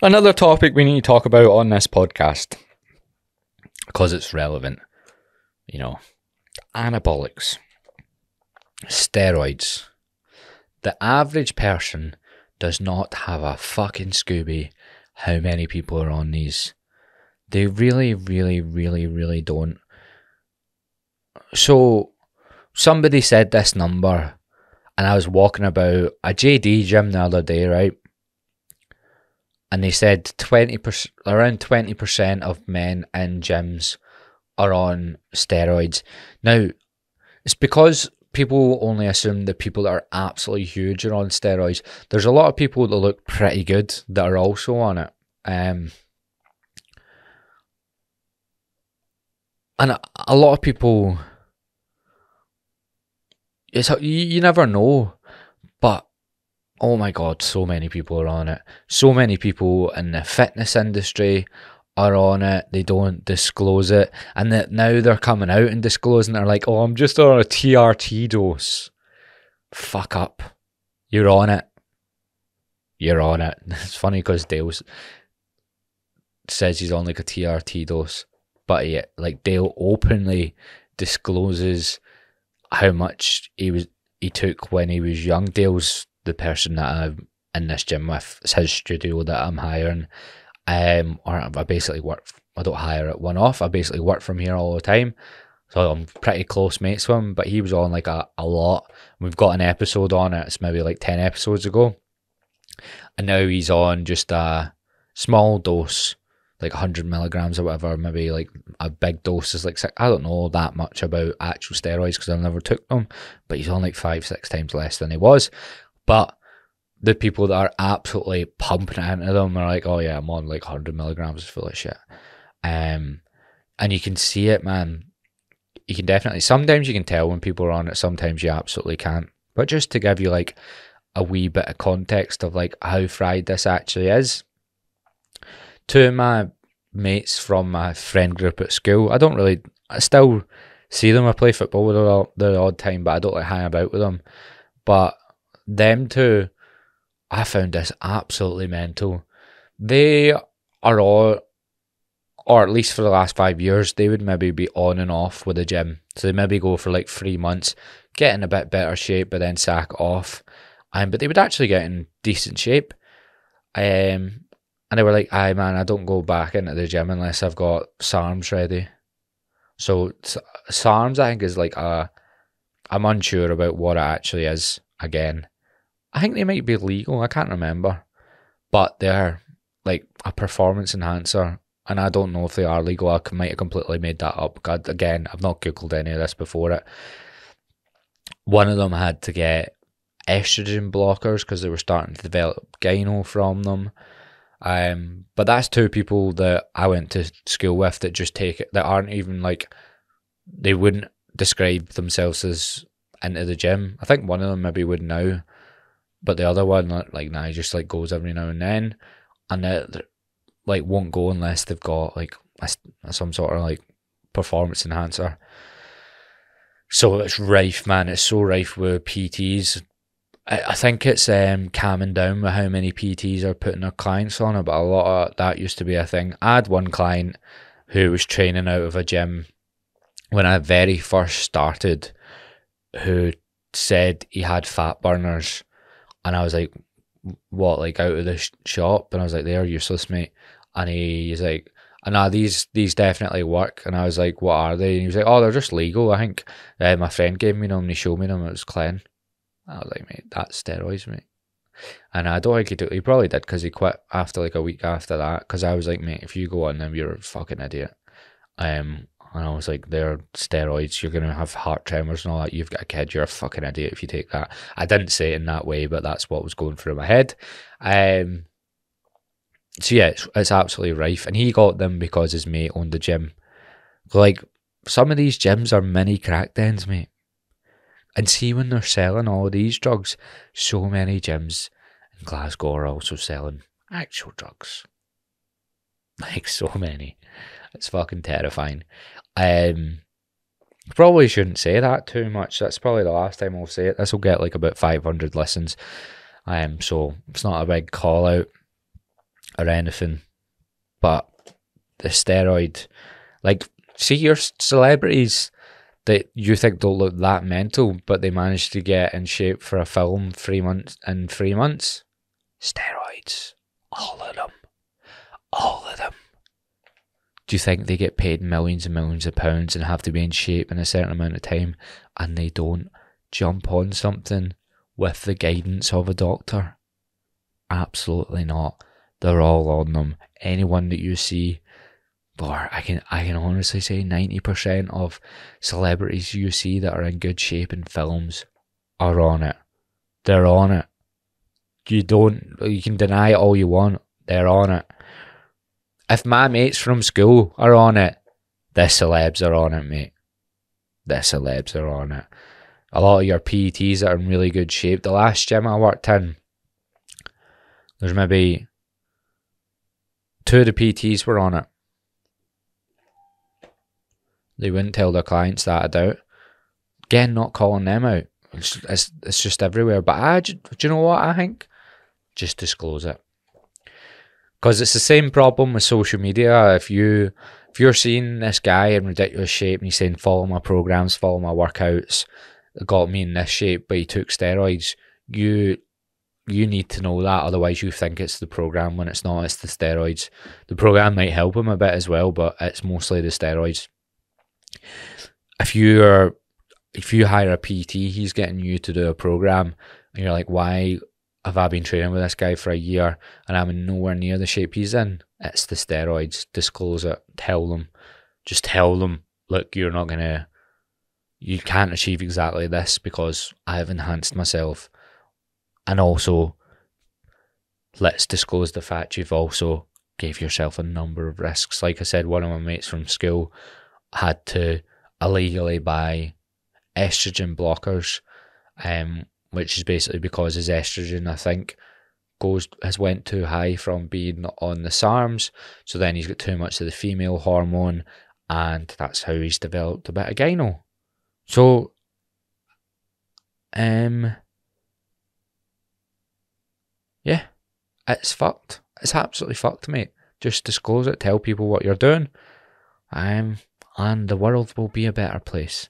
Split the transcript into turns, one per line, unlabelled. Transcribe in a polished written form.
Another topic we need to talk about on this podcast, because it's relevant, anabolics, steroids. The average person does not have a fucking Scooby how many people are on these. They really, really, really, really don't. So, somebody said this number, and I was walking about a JD gym the other day, right? And they said 20%, around 20% of men in gyms are on steroids. Now, it's because people only assume that people that are absolutely huge are on steroids. There's a lot of people that look pretty good that are also on it. And a lot of people, you never know, but oh my god, so many people are on it. So many people in the fitness industry are on it. They don't disclose it, and that now they're coming out and disclosing. They're like, "Oh, I'm just on a TRT dose." Fuck up, you're on it. You're on it. It's funny because Dale says he's on like a TRT dose, but Dale openly discloses how much he took when he was young. Dale's the person that I'm in this gym with. It's his studio that I'm hiring. Or I basically work, I don't hire it one off, I basically work from here all the time, so I'm pretty close mates with him. But he was on like a lot. We've got an episode on it, it's maybe like 10 episodes ago, and now he's on just a small dose, like 100 milligrams or whatever. Maybe like a big dose is like I don't know that much about actual steroids because I never took them, but he's on like 5-6 times less than he was. But the people that are absolutely pumping it into them are like, oh yeah, I'm on like 100 milligrams full of shit. And you can see it, man. You can definitely, sometimes you can tell when people are on it, sometimes you absolutely can't. But just to give you like a wee bit of context of like how fried this actually is, two of my mates from my friend group at school, I still see them, I play football with them the odd time, but I don't like hang about with them. But them two, I found this absolutely mental. They are all, or at least for the last 5 years, they would maybe be on and off with the gym. So they maybe go for like 3 months, get in a bit better shape, but then sack off. But they would actually get in decent shape. And they were like, aye man, I don't go back into the gym unless I've got SARMs ready. So SARMs, I think, is like I'm unsure about what it actually is again. I think they might be legal, I can't remember. But they're like a performance enhancer, and I don't know if they are legal. I might have completely made that up. God, again, I've not Googled any of this before it. One of them had to get estrogen blockers because they were starting to develop gyno from them. But that's two people that I went to school with that just take it, that aren't even like, they wouldn't describe themselves as into the gym. I think one of them maybe would now, but the other one, like, nah, he just like goes every now and then, and they like won't go unless they've got like some sort of like performance enhancer. So it's rife, man. It's so rife with PTs. I think it's calming down with how many PTs are putting their clients on it, but a lot of that used to be a thing. I had one client who was training out of a gym when I very first started, who said he had fat burners. And I was like, what, like out of the shop? And I was like, they're useless, mate. And he's like, nah, these definitely work. And I was like, what are they? And he was like, oh, they're just legal, I think. My friend gave me them and he showed me them. It was clean. I was like, mate, that's steroids, mate. And I don't think he probably did because he quit after like a week after that. Because I was like, mate, if you go on them, you're a fucking idiot. And I was like, they're steroids, you're going to have heart tremors and all that, you've got a kid, you're a fucking idiot if you take that. I didn't say it in that way, but that's what was going through my head. So yeah, it's absolutely rife. And he got them because his mate owned the gym. Like, some of these gyms are mini crack dens, mate. And see, when they're selling all of these drugs, so many gyms in Glasgow are also selling actual drugs. Like, so many. It's fucking terrifying. Probably shouldn't say that too much. That's probably the last time I'll say it. This will get like about 500 listens. So it's not a big call out. or anything. But the steroid, like, see your celebrities that you think don't look that mental, but they managed to get in shape for a film 3 months in 3 months. Steroids, all of them, all of them. Do you think they get paid millions and millions of pounds and have to be in shape in a certain amount of time, and they don't jump on something with the guidance of a doctor? Absolutely not. They're all on them. Anyone that you see, or I can honestly say 90% of celebrities you see that are in good shape in films are on it. They're on it. You can deny it all you want. They're on it. If my mates from school are on it, the celebs are on it, mate. The celebs are on it. A lot of your PETs are in really good shape. The last gym I worked in, there's maybe 2 of the PTs were on it. They wouldn't tell their clients that, I doubt. Again, not calling them out. It's just everywhere. But do you know what I think? Just disclose it. Because it's the same problem with social media. If you're seeing this guy in ridiculous shape and he's saying, follow my programs, follow my workouts, it got me in this shape, but he took steroids, you need to know that, otherwise you think it's the program when it's not, it's the steroids. The program might help him a bit as well, but it's mostly the steroids. If you hire a PT, he's getting you to do a program, and you're like, why have I been training with this guy for a year and I'm nowhere near the shape he's in? It's the steroids. Disclose it. Tell them. Just tell them, look, you can't achieve exactly this because I have enhanced myself. And also, let's disclose the fact you've also gave yourself a number of risks. Like I said, one of my mates from school had to illegally buy estrogen blockers, which is basically because his estrogen, I think, has went too high from being on the SARMs, so then he's got too much of the female hormone, and that's how he's developed a bit of gyno. So, yeah, it's fucked. It's absolutely fucked, mate. Just disclose it, tell people what you're doing, and the world will be a better place.